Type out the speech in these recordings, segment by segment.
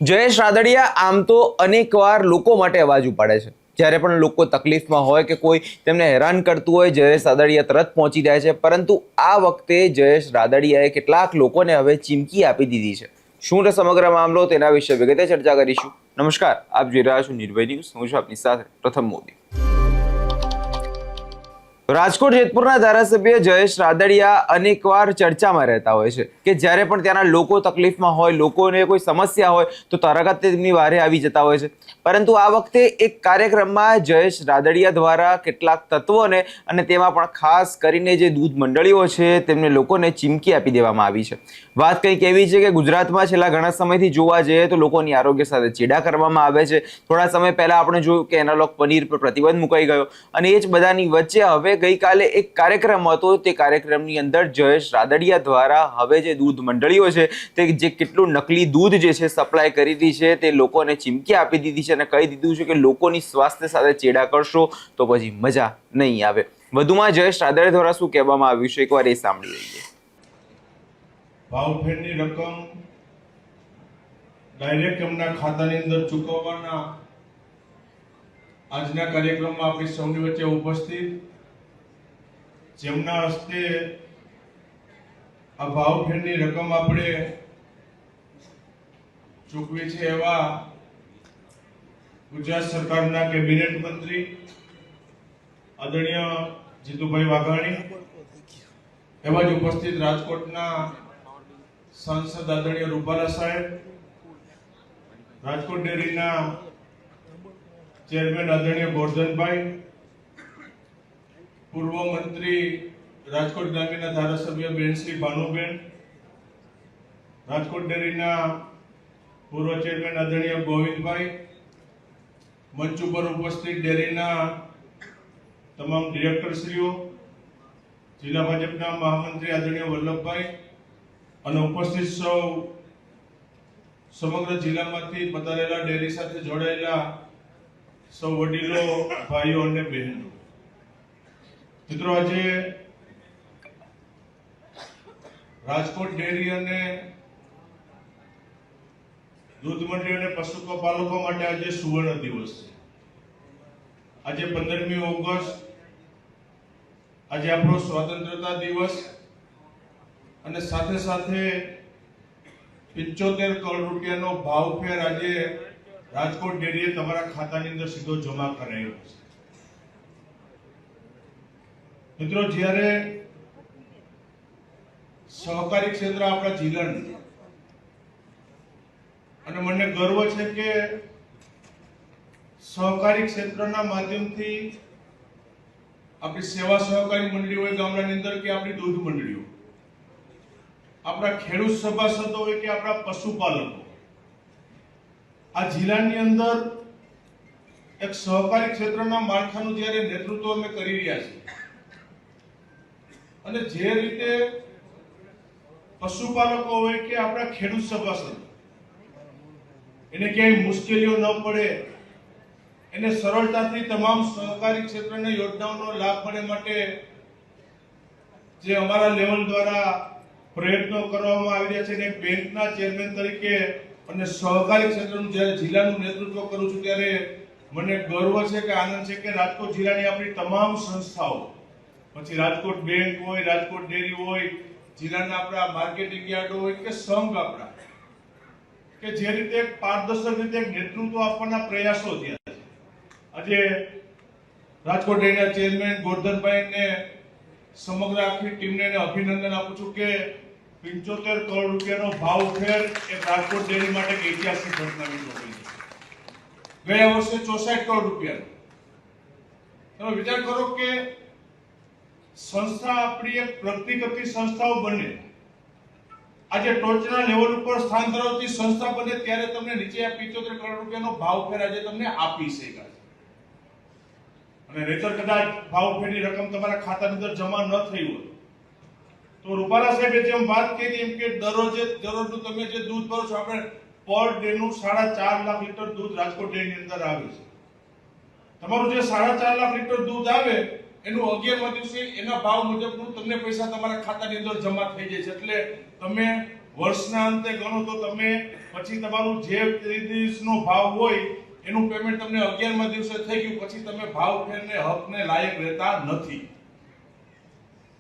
જયેશ રાદડિયા આમ તો અનેકવાર લોકો માટે અવાજ ઉપાડે છે। જ્યારે પણ લોકો તકલીફમાં હોય કે કોઈ તેમને હેરાન કરતું હોય, જયેશ રાદડિયા તરત પહોંચી જાય છે। પરંતુ આ વખતે જયેશ રાદડિયાએ કેટલાક લોકોને હવે ચીમકી આપી દીધી છે। શું છે સમગ્ર મામલો, તેના વિશે વિગતે ચર્ચા કરીશું। નમસ્કાર, આપ જોઈ રહ્યા છો નિર્ભય ન્યૂઝ। હું છું આપની સાથે પ્રથમ મોદી। રાજકોટ જેતપુરના ધારાસભ્ય જયેશ રાદડિયા અનેકવાર ચર્ચામાં રહેતા હોય છે કે જ્યારે પણ ત્યાંના લોકો તકલીફમાં હોય, લોકોને કોઈ સમસ્યા હોય તો તરત તેમની વારે આવી જતા હોય છે। પરંતુ આ વખતે એક કાર્યક્રમમાં જયેશ રાદડિયા દ્વારા કેટલાક તત્વોને અને તેમાં પણ ખાસ કરીને જે દૂધ મંડળીઓ છે તેમને લોકોને ચીમકી આપી દેવામાં આવી છે। વાત કંઈક એવી છે કે ગુજરાતમાં છેલ્લા ઘણા સમયથી જોવા જઈએ તો લોકોની આરોગ્ય સાથે ચેડા કરવામાં આવે છે। થોડા સમય પહેલા આપણે જોયું કે એનાલોગ પનીર પર પ્રતિબંધ મુકાઈ ગયો અને એ જ બધાની વચ્ચે હવે ગઈકાલે એક કાર્યક્રમ હતો। તે કાર્યક્રમની અંદર જયેશ રાદડિયા દ્વારા હવે જે દૂધ મંડળીઓ છે તે જે કેટલું નકલી દૂધ જે છે સપ્લાય કરી દીધી છે તે લોકોને ચીમકી આપી દીધી છે અને કહી દીધું છે કે લોકોની સ્વાસ્થ્ય સાથે ચેડા કરશો તો પછી મજા નહીં આવે। વધુમાં જયેશ રાદડિયા દ્વારા શું કહેવામાં આવ્યું છે એકવાર એ સાંભળી લઈએ। ભાવફેરની રકમ ડાયરેક્ટ એમના ખાતાની અંદર ચૂકવવાના આજના કાર્યક્રમમાં આપણી સૌની વચ્ચે ઉપસ્થિત જેમના હસ્તે આ ભાવફેરની રકમ આપણે ચૂકવી છે એવા ગુજરાત સરકારના કેબિનેટ મંત્રી આદરણીય જીતુભાઈ વાઘાણી, એવા જ ઉપસ્થિત રાજકોટના सांसद आदरणीय रूपाला साहेब, राजकोट डेरीना चेरमेन आदरणीय गोवर्धन भाई, पूर्व मंत्री राजकोट ग्रामीण धारासभ्य बेन श्री भानुबेन, राजकोट डेरीना पूर्व चेरमेन आदरणीय गोविंद भाई, मंच पर उपस्थित डेरीना तमाम डिरेक्टर श्रीओ, जिला भाजपा महामंत्री आदरणीय वल्लभ भाई અને ઉપસ્થિત સૌ સમગ્ર જિલ્લામાંથી પધારેલા ડેરી સાથે જોડાયેલા સૌ વડીલો, ભાઈઓ અને બહેનો, મિત્રો, આજે રાજકોટ ડેરી અને દૂધ મંડળી અને પશુપાલકો માટે આજે સુવર્ણ દિવસ છે। આજે 15મી ઓગસ્ટ, આજે આપણો સ્વતંત્રતા દિવસ અને સાથે સાથે 75 કરોડ રૂપિયાનો ભાવફેર આજે રાજકોટ ડેરીએ તમારા ખાતાની અંદર સીધો જમા કરાયો છે। મિત્રો, જ્યારે સહકારી ક્ષેત્ર આપણા જિલ્લાનું, અને મને ગર્વ છે કે સહકારી ક્ષેત્રના માધ્યમથી આપણી સેવા સહકારી મંડળી હોય ગામડાની અંદર કે આપણી દૂધ મંડળીઓ, આપણા ખેડૂત સભાસદો હોય કે આપણા પશુપાલકો, આ જિલ્લાની અંદર એક સહકારી ક્ષેત્રના માળખાનું જ્યારે નેતૃત્વ અમે કરી રહ્યા છીએ અને જે રીતે પશુપાલકો હોય કે આપણા ખેડૂત સભાસદો, એને ક્યાંય મુશ્કેલીઓ ન પડે, એને સરળતાથી તમામ સહકારી ક્ષેત્રના યોજનાઓનો લાભ મળે માટે જે અમારા લેવલ દ્વારા પ્રયત્નો કરવામાં આવી રહ્યા છે, અને બેંકના ચેરમેન તરીકે અને સહકારી ક્ષેત્રનું જ્યારે જિલ્લાનું નેતૃત્વ કરું છું ત્યારે મને ગર્વ છે કે આનંદ છે કે રાજકોટ જિલ્લાની આપણી તમામ સંસ્થાઓ, પછી રાજકોટ બેંક હોય, રાજકોટ ડેરી હોય, જિલ્લાના આપણા માર્કેટિંગ યાર્ડો હોય કે સંઘ આપણા, કે જે રીતે પારદર્શક રીતે નેતૃત્વ આપવાના પ્રયાસો થયા છે। આજે રાજકોટ ડેરીના ચેરમેન ગોરધનભાઈને સમગ્ર આખી ટીમને અભિનંદન આપું છું કે 75 કરોડ રૂપિયાનો ભાવફેર એ રાજકોટ ડેરી માટે એક ઐતિહાસિક ઘટના બની છે। ગયા વર્ષે 64 કરોડ રૂપિયાનો, તમે વિચાર કરો કે સંસ્થા આપણી એક પ્રગતિ કરતી સંસ્થાઓ બને, આજે ટોચના લેવલ ઉપર સ્થાન ધરાવતી સંસ્થા બને ત્યારે તમને નીચે આ 75 કરોડ રૂપિયાનો ભાવફેર આજે તમને આપી શકાય છે। અને નહીતર કદાચ ભાવફેરની રકમ તમારા ખાતાની અંદર જમા ન થઈ હોય તો રૂપાલા સાહેબે જેમ વાત કરી એમ કે દરરોજનું તમે જે દૂધ ભરો છો, આપણે પર ડેનું 4.5 લાખ લીટર દૂધ રાજકોટ ડેરીની અંદર આવે છે। તમારું જે 4.5 લાખ લીટર દૂધ આવે એનું 11મા દિવસે એના ભાવ મુજબનું તમને પૈસા તમારા ખાતાની અંદર જમા થઈ જાય છે। એટલે તમે વર્ષના અંતે ગણો તો તમે પછી તમારું જે દિવસનો ભાવ હોય એનું પેમેન્ટ તમને 11મા દિવસે થઈ ગયું, પછી તમે ભાવ ફેરને હકને લાયક રહેતા નથી.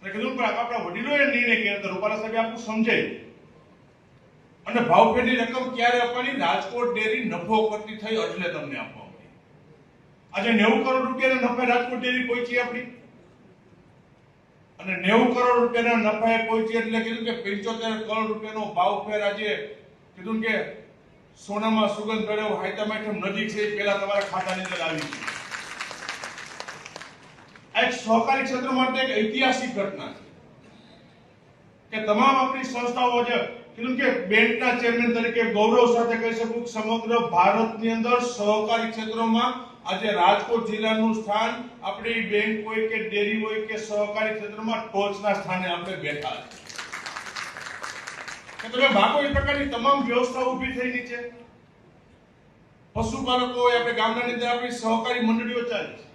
મેં કીધું પણ આપણા વડીલોએ નિર્ણય કર્યો હતો, રૂપાલા સાહેબે આપણું સમજાયું. અને ભાવ ફેરની રકમ ક્યારે આપવાની? રાજકોટ ડેરી નફો કરતી થઈ એટલે તમને આપવા મળી. આજે 90 કરોડ રૂપિયાના નફે રાજકોટ ડેરી પહોંચી આપણી, અને 90 કરોડ રૂપિયાના નફાએ પહોંચી એટલે કીધું કે 75 કરોડ રૂપિયાનો ભાવ ફેર આજે કીધું કે સોનામાં સુગંધ ભેળવ હાઈતામાઈથમ નજીક છે, એ પહેલા તમારા ખાતાની અંદર આવી છે. આ એક સહકારી ક્ષેત્ર માટે એક ઐતિહાસિક ઘટના છે કે તમામ આપણી સંસ્થાઓ છે કીધું કે બેંકના ચેરમેન તરીકે ગૌરવ સાથે કહી શકું કે સમગ્ર ભારતની અંદર સહકારી ક્ષેત્રમાં આજે રાજકોટ જિલ્લાનું સ્થાન આપણી બેંક હોય કે ડેરી હોય કે સહકારી ક્ષેત્રમાં ટોચના સ્થાને આપણે બેઠા છે. તમે ભાગો એ પ્રકારની તમામ વ્યવસ્થા ઊભી થઈ ગઈ છે. પશુપાલકો હોય, આપણે ગામડાની અંદર આપણી સહકારી મંડળીઓ ચાલે છે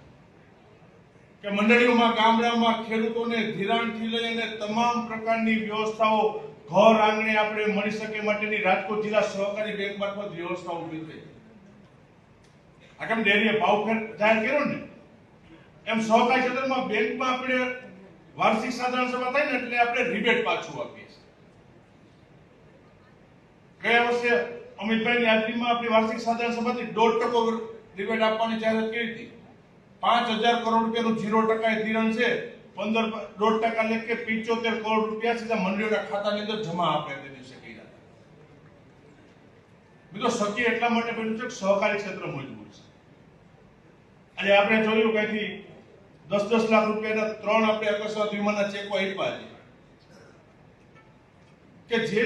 કે મંડળીઓમાં ગામડામાં ખેડૂતોને ધિરાણથી લઈને તમામ પ્રકારની વ્યવસ્થાઓ ઘર આંગણે આપણે મળી શકે માટેની રાજકોટ જિલ્લા સહકારી બેંક મારફત વ્યવસ્થા ઊભી થઈ. આ કેમ ડેરીએ ભાવ ફેર જાહેર કર્યો ને, એમ સહકારી ક્ષેત્રમાં બેંકમાં આપણે વાર્ષિક સાધારણ સભા થાય ને એટલે આપણે રિબેટ પાછું આપીએ છીએ. ગયા વર્ષે અમિતભાઈની હાજરીમાં આપણી વાર્ષિક સાધારણ સભાથી 1.5% રિબેટ આપવાની જાહેરાત કરી હતી. 5,000 કરોડ રૂપિયાનું 0% ધિરાણ છે, 1.5% લેખે 75 કરોડ રૂપિયા સીધા મંડળીઓના ખાતાની અંદર જમા આપણે તે દિવસે કર્યા. મિત્રો શક્ય એટલા માટે બન્યું છે કે સહકારી ક્ષેત્ર મજબૂત છે. આજે આપણે જોયું કઈથી 10-10 લાખ રૂપિયાના 3 આપણે અકસ્માત વીમાના ચેકો આપ્યા છે કે જે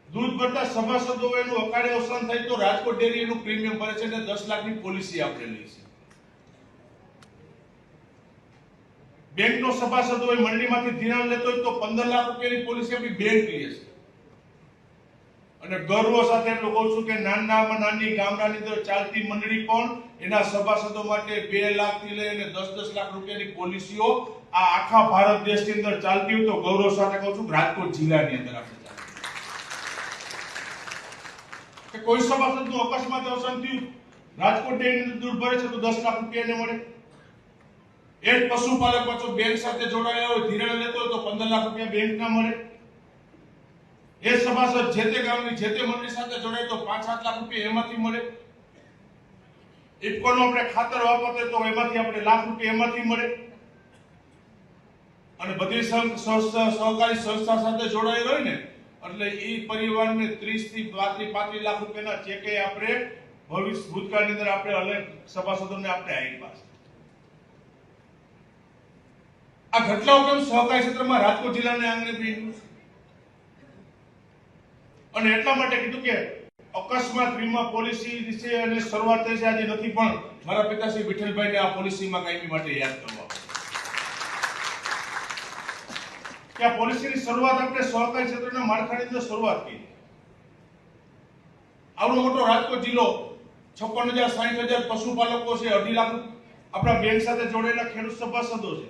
દૂધ ભરતા સભાસદો એનું અકાળે અવસાન થાય તો રાજકોટ ડેરી એનું પ્રીમિયમ ભરે છે અને 10 લાખની પોલિસી આપણે લઈ છે. બેંકનો સભાસદ હોય, મંડળીમાંથી ધિરાણ લેતો હોય તો 15 લાખ રૂપિયાની પોલિસી આપણી બેંક લે છે. અને ગર્વ સાથે એટલું કહું છું કે નાનામાં નાની ગામડાની અંદર ચાલતી મંડળી પણ એના સભાસદો માટે 2 લાખથી લઈને 10-10 લાખ રૂપિયાની પોલિસીઓ આ આખા ભારત દેશની અંદર ચાલતી હોય તો ગૌરવ સાથે કહું છું રાજકોટ જિલ્લાની અંદર આપણે કે કોઈ સભાસદનું અકસ્માત અવસાન થયું, રાજકોટ ડેરીની દૂધ ભરે છે તો 10 લાખ રૂપિયા મળે. એક પશુપાલક પાછો બેંક સાથે જોડાયેલો હોય, ધિરાણ લેતો હોય તો 15 લાખ રૂપિયા બેંકના મળે. એ સભાસદ જે તે ગામની જે તે મંડળી સાથે જોડાય તો 5-7 લાખ રૂપિયા એમાંથી મળે. ઇફકોનું આપણે ખાતર વાપરતો તો એમાંથી આપણે લાખ રૂપિયા એમાંથી મળે. અને બધી સહકારી સંસ્થા સાથે જોડાયેલો હોય ને એટલે એ પરિવારને 30 થી 35 લાખ રૂપિયાના ચેકે આપણે ભૂતકાળની અંદર આપણે અલગ સભાસદોને આપણે આપ્યા છે. આ ઘટનાઓ કેમ સહકારી ક્ષેત્રમાં રાજકોટ જિલ્લાને આંગણે બન્યું અને એટલા માટે કીધું કે અકસ્માત વીમા પોલિસી વિશે અને શરૂઆત થઈ છે આજે નથી, પણ મારા પિતાશ્રી વિઠ્ઠલભાઈને આ પોલિસીમાં કાયમી માટે યાદ કરવા કે આ પોલિસીની શરૂઆત આપણે સહકારી ક્ષેત્રના માળખાની અંદર શરૂઆત કરી. આવડો મોટો રાજકોટ જિલ્લો, 56,000 60,000 પશુપાલકો છે, 2.5 લાખ આપણા બેંક સાથે જોડાયેલા ખેડૂત સભાસદો છે.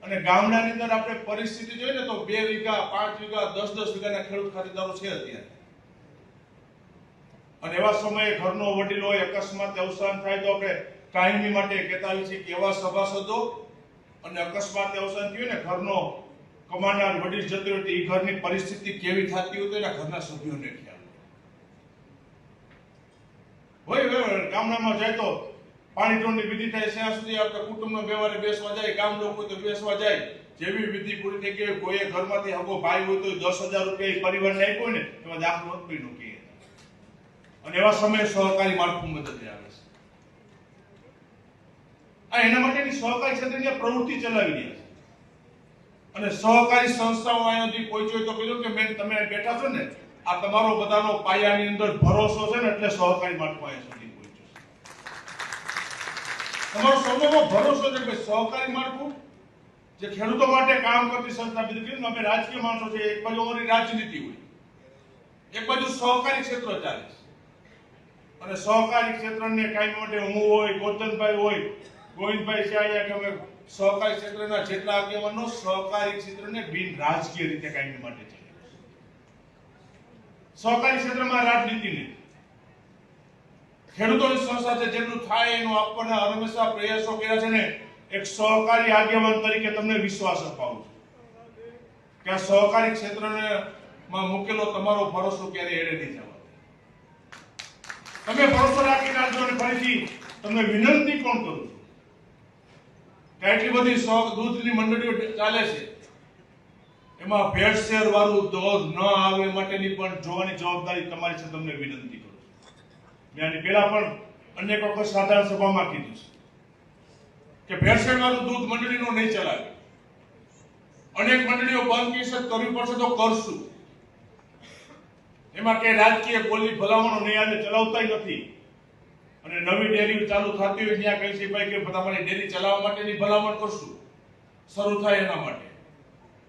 અને ગામડાની અંદર આપણે પરિસ્થિતિ જોઈએ ને તો 2 વીઘા 5 વીઘા 10-10 વીઘાના ખેડૂત ખાતેદારો છે અત્યારે. અને એવા સમયે ઘરનો વડીલ હોય, અકસ્માત અવસાન થાય તો આપણે કાયમી માટે કહેતા હોઈએ છીએ કે એવા સભાસદો અને અકસ્માત અવસાન થયું ને ઘરનો કમાનાર વડીલ જતો હોય તો એ ઘરની પરિસ્થિતિ કેવી થતી હોય તો એના ઘરના સભ્યોને ખ્યાલ હોય. ગામડામાં જાય તો પાણી ઢોળની વિધિ થાય ત્યાં સુધી આપણે કુટુંબનો વ્યવહારે બેસવા જાય, ગામ લોકો તો બેસવા જાય. જેવી વિધિ પૂરી થઈ ગઈ, કોઈએ ઘરમાંથી હગો ભાઈ હોય તો 10,000 રૂપિયા પરિવારને આપ્યો ને એમાં દાખલો નોંધીનો કહે. અને એવા સમયે સહકારી માળખું મદદ આવે છે. આ એના માટેની સહકારી ક્ષેત્રની પ્રવૃત્તિ ચલાવી રહ્યા છે. અને સહકારી સંસ્થાઓ અહીંયાથી પહોંચ્યો તો કીધું કે બેન તમે બેઠા છો ને, આ તમારો બધાનો પાયાની અંદર ભરોસો છે ને એટલે સહકારી માળખું અહીંયા સુધી પહોંચ્યું છે. તમારો સૌનો ભરોસો છે કે સહકારી માળખું જે ખેડૂતો માટે કામ કરતી સંસ્થા, બીજું અમે રાજકીય માણસો છે, એક બાજુ અમારી રાજનીતિ હોય, એક બાજુ સહકારી ક્ષેત્ર ચાલે છે. અને સહકારી ક્ષેત્રને કાયમ માટે હું હોય, ગોરધનભાઈ હોય, ગોવિંદભાઈ છે અહીંયા કે અમે સહકારી ક્ષેત્રના જેટલા આગેવાનો સહકારી ક્ષેત્રને બિન રાજકીય રીતે કાયમી માટે ચલાવે છે. સહકારી ક્ષેત્રમાં રાજનીતિ નથી. ખેડૂતોની સંસ્થા જેટલું થાય એનું આપવાના હંમેશા પ્રયાસો કર્યા છે ને. એક સહકારી આગેવાન તરીકે તમને વિશ્વાસ અપાવું છું કે આ સહકારી ક્ષેત્રને માં મૂકેલો તમારો ભરોસો ક્યારે એડે નહીં જવા. તમે ભરોસો રાખીને આવજો. અને ફરીથી તમને વિનંતી પણ કરું છું કે એટલી બધી દૂધની મંડળીઓ ચાલે છે, એમાં ભેળસેળ વાળું દૂધ ન આવે માટેની પણ જોવાની જવાબદારી તમારી છે. તમને વિનંતી કરું છું. મેં આની પહેલા પણ અનેક વખત સાધારણ સભામાં કીધું છે કે ભેળસેળ વાળું દૂધ મંડળીનો નહીં ચલાવે. અનેક મંડળીઓ બંધ કેસ કરવી પડશે તો કરશું. એમાં કે રાજકીય બોલી ભલામણો નહીં આજે ચલાવતા નથી. અને નવી ડેરી ચાલુ થતી હોય ત્યાં કહી છે ભાઈ કે તમારી ડેરી ચલાવવા માટેની ભલામણ કરશું, શરૂ થાય એના માટે.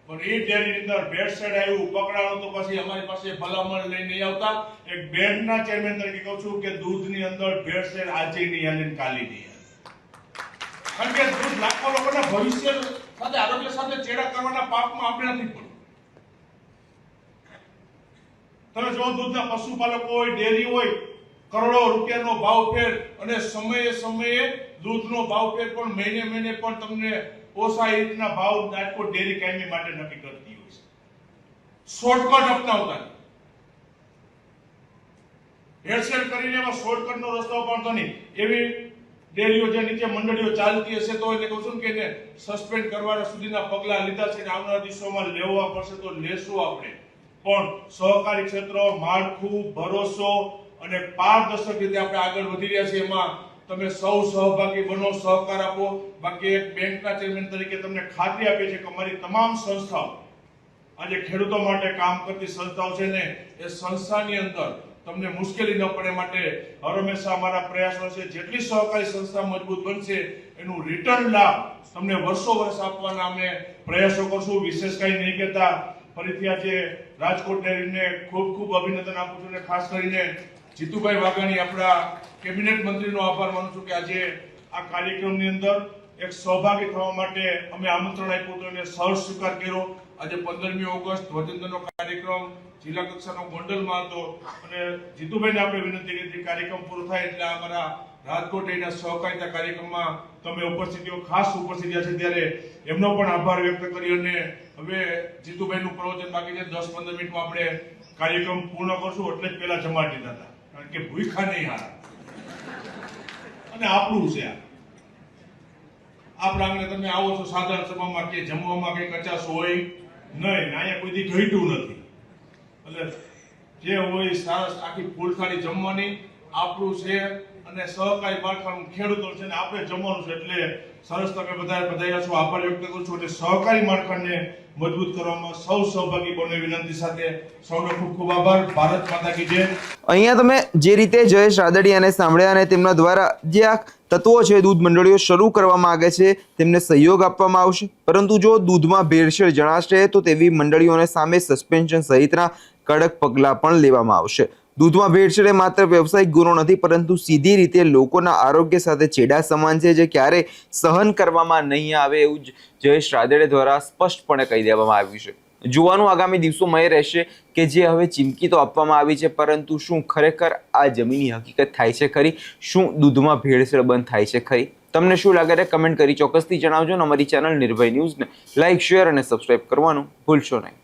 પણ એ ડેરીની અંદર ભેળસેળ આવ્યું પકડાણું તો પછી અમારી પાસે ભલામણ લઈને નહીં આવતા. એક બેંકના ચેરમેન તરીકે કહું છું કે દૂધની અંદર ભેળસેળ આજે નહીં આવે ને કાલે નહીં આવે. કારણ કે દૂધ લાખો લોકોના ભવિષ્ય સાથે આરોગ્ય સાથે ચેડા કરવાના પાપમાં આપણે નથી પડવું. તમે જો દૂધના પશુપાલકો હોય, ડેરી હોય, કરોડો રૂપિયાનો ભાવ ફેર અને સમયે સમયે દૂધનો ભાવ ફેર પણ મહિને મહિને પણ તમને પોસાય એ રીતના ભાવ રાજકોટ ડેરી કાયમી માટે નક્કી કરતી હોય છે. શોર્ટકટ અપનાવતા ભેળસેળ કરીને એમાં શોર્ટકટનો રસ્તો અપનાવતો નહીં. એવી ડેરીઓ જે નીચે મંડળીઓ ચાલતી હશે તો એને કહું છું કે એને સસ્પેન્ડ કરવાના સુધીના પગલા લીધા છે. આવનારા દિવસોમાં લેવા પડશે તો લેશું આપણે. પણ સહકારી ક્ષેત્ર, માળખું, ભરોસો અને પારદર્શક રીતે આપણે આગળ વધી રહ્યા છીએ. એમાં તમે સૌ સહભાગી બનો, સહકાર આપો. બાકી એક બેંકના ચેરમેન તરીકે તમને ખાતરી આપી છે કે અમારી તમામ સંસ્થાઓ આજે ખેડૂતો માટે કામ કરતી સંસ્થાઓ છે ને, એ સંસ્થાની અંદર તમને મુશ્કેલી ન પડે માટે હંમેશા અમારા પ્રયાસો છે. જેટલી સહકારી સંસ્થા મજબૂત બનશે એનું રિટર્ન લાભ તમને વર્ષો વર્ષ આપવાના અમે પ્રયાસો કરશું. વિશેષ કંઈ નહીં કહેતા ફરીથી આજે રાજકોટ ડેરીને ખૂબ ખૂબ અભિનંદન આપું છું. અને ખાસ કરીને જીતુભાઈ વાઘાણી આપણા કેબિનેટ મંત્રીનો આભાર માનું છું કે આજે આ કાર્યક્રમની અંદર એક સહભાગી થવા માટે અમે આમંત્રણ આપ્યું હતું અને સહર્ષ સ્વીકાર કર્યો. આજે 15મી ઓગસ્ટ ધ્વજવંદનનો કાર્યક્રમ જિલ્લા કક્ષાનો ગોંડલમાં હતો અને જીતુભાઈને આપણે વિનંતી કરી કાર્યક્રમ પૂરો થાય એટલે અમારા રાજકોટ એના સહકારિતા કાર્યક્રમમાં તમે ઉપસ્થિતિઓ ખાસ ઉપસ્થિત છે ત્યારે એમનો પણ આભાર વ્યક્ત કરી. અને હવે જીતુભાઈનું પ્રવચન બાકી છે, 10-15 મિનિટમાં આપણે કાર્યક્રમ પૂર્ણ કરશું. એટલે જ પહેલા જમાડી દીધા હતા કારણ કે ભૂખા નહીં હારા. અને આપણું છે આપણા આંગણે તમે આવો છો સાધારણ સભામાં કે જમવામાં કઈ કચાશ હોય નહીં. અહીંયા કોઈ દી ઘટ્યું નથી. એટલે જે હોય સરસ આખી ફૂલ થાળી જમવાની આપણું છે. અને સહકારી માળખાનું ખેડૂતો છે ને આપણે જમવાનું છે. એટલે સરસ તમે બધા બધાયા છો, આભાર વ્યક્ત કરું છું. એટલે સહકારી માળખાને મજબૂત કરવામાં સૌ સહભાગી બને વિનંતી સાથે સૌનો ખૂબ ખૂબ આભાર. ભારત માતા કી જય. અહીંયા તમે જે રીતે જયેશ રાદડિયાને સાંભળ્યા અને તેમના દ્વારા જે આ તત્વો છે દૂધ મંડળીઓ શરૂ કરવામાં આવે છે તેમને સહયોગ આપવામાં આવશે. પરંતુ જો દૂધમાં ભેળસેળ જણાશે તો તેવી મંડળીઓને સામે સસ્પેન્શન સહિતના કડક પગલાં પણ લેવામાં આવશે. દૂધમાં ભેળસેળ એ માત્ર વ્યવસાયિક ગુનો નથી પરંતુ સીધી રીતે લોકોના આરોગ્ય સાથે ચેડા સમાન છે જે ક્યારેય સહન કરવામાં નહીં આવે એવું જયેશ રાદડિયા દ્વારા સ્પષ્ટપણે કહી દેવામાં આવ્યું છે. જોવાનું આગામી દિવસોમાં એ રહેશે કે જે હવે ચીમકી તો આપવામાં આવી છે પરંતુ શું ખરેખર આ જમીની હકીકત થાય છે ખરી? શું દૂધમાં ભેળસેળ બંધ થાય છે ખરી? તમને શું લાગે છે કમેન્ટ કરી ચોક્કસથી જણાવજો. અને અમારી ચેનલ નિર્ભય ન્યૂઝને લાઇક, શેર અને સબસ્ક્રાઇબ કરવાનું ભૂલશો નહીં.